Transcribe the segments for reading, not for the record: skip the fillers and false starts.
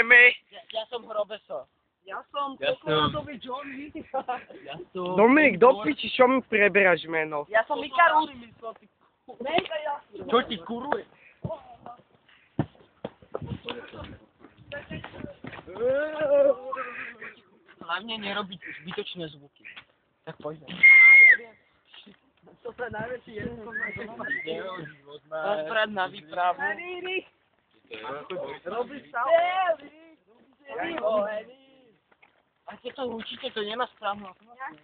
ideme. Ja som Hrobeso. Ja som čokoládový Johnny. Dominik, do piči, čo mi preberáš meno? Ja som Ikarus. Čo ti kuruje? Hlavne nerobiť zbytočné zvuky. Tak poďme. To je najväčší jednom na život. Rozprať na výpravu. Robíš sa? A keď to určite, to nemá správnu atmosféru.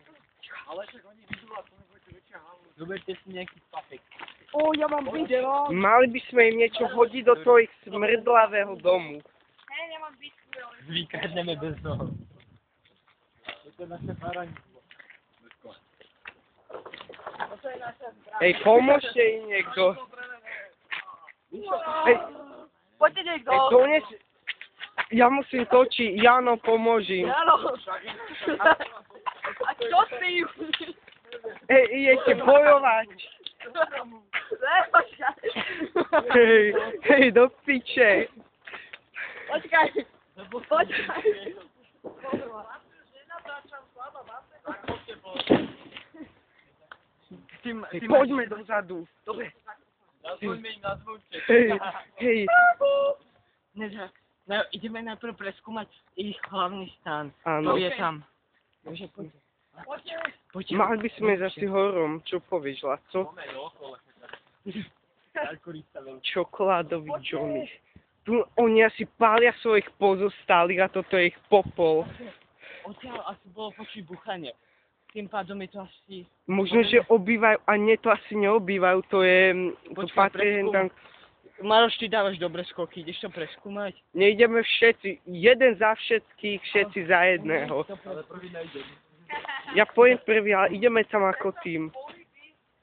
Ale však oni vidú a to nebudete väčšia halu. Zoberte si nejaký papek. Ó, ja mám byť. Mali by sme im niečo hodiť do toho ich smrdlavého domu. Hej, nemám byť. Vykradneme bez toho. To je naše baranidlo. To je naša zbraň. Hej, pomôžte im niekto. Hej, Poďte niekto. dones... Ja musím točiť, Jano, pomôžim. Áno. A čo s tým? Hej, idete bojovať. Hej, do piče. Počkaj. Počkaj. Hej, poďme dozadu. Dobre. Nazvojme im na zvučke. Hej. No, ideme najprv preskúmať ich hlavný stan. Áno. To je tam. Takže poďte. Poďte. Mali by sme zase horom. Čo povieš, Laco? Čokoládový Johnny. Tu oni asi pália svojich pozostalých a toto je ich popol. Odtiaľ asi bolo počuť buchanie. Tým pádom je to asi... Možno, že obývajú, a nie, to asi neobývajú, to je... To Počkaj, patrí tam... Maroš, ty dávaš dobre skoky, ideš to preskúmať? Nejdeme všetci, jeden za všetkých, všetci za jedného. Ja poviem prvý, ale ideme tam ako tým.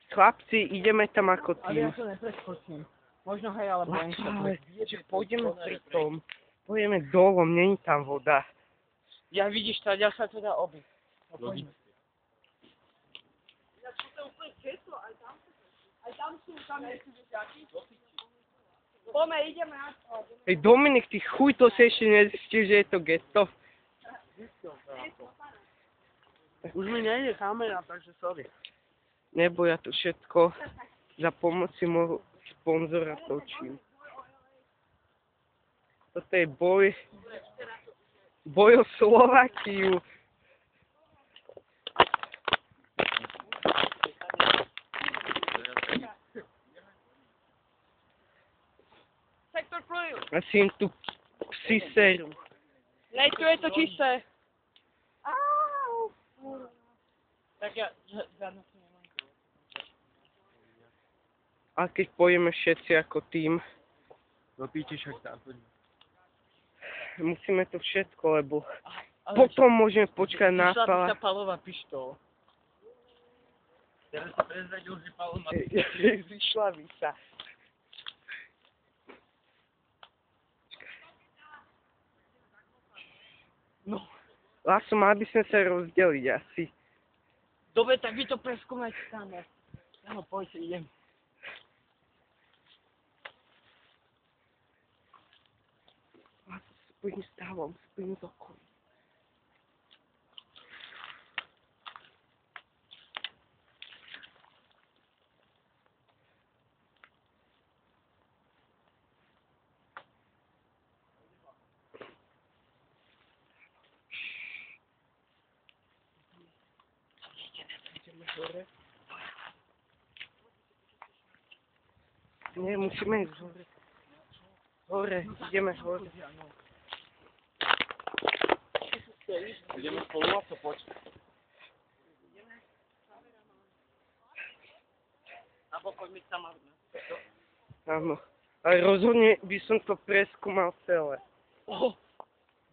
Chlapci, ideme tam ako Ale tým. ja to nepreskočím. Možno hej, ale Ale Blanchett. že pôjdeme pri tom. Pôjdeme dolom, není tam voda. Ja vidíš, tady sa to dá obiť. Poďme, ideme na to. Hej, Dominik, ty chuj, to si ešte nezistil, že je to getto. Už mi nejde kamera, takže sorry. Nebo ja to všetko za pomoci môjho sponzora točím. Toto je boj o Slovakiu. Sektor prúju. Asi im tu psi serú. Nej, tu je to čisté. Tak ja žiadno si nemám. A keď pôjdeme všetci ako tým, Do píči však tam. musíme to všetko, lebo potom môžeme počkať na Vyšla by pala. sa palová pištol. Teraz sa prezradil, že palom má... Vyšla by sa. No, Laso, mali by sme sa rozdeliť asi. dobre, tak vy to preskúmajte same. No, poďte, idem. Laso, spojím s távom, spojím s okolím. Hore. Nie, musíme ísť hore. Hore, ideme hore. Ideme spolu a to poď. Abo poďme sama. Áno. Ale rozhodne by som to preskúmal celé.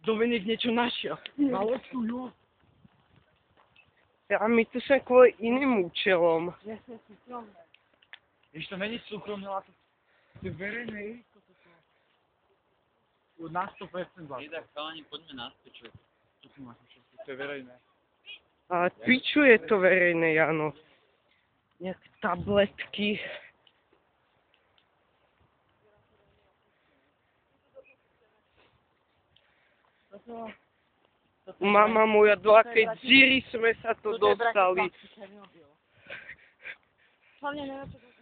Dominik niečo našiel. Maločku, jo. A my tu sme kvôli iným účelom. Když to není súkromné, ale to je verejné ihrisko. Na 100% vás. Tak chalani, poďme naspäť, čo tu máš všetko. To je verejné. Ale piču je to verejné, Jano. Jak tabletky. Mama moja, do akej díry sme sa to dostali. Hlavne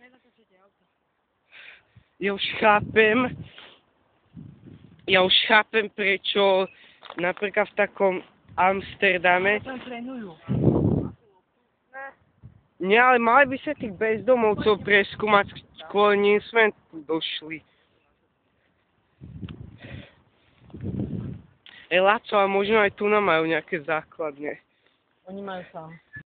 nezačíte auto. Ja už chápem, prečo napríklad v takom Amsterdame. Tam trénujú. Nie, ale mali by sa tých bezdomovcov preskúmať, skôr nie sme tu došli. Laco, a možno aj tu nám majú nejaké základne. Oni majú sám.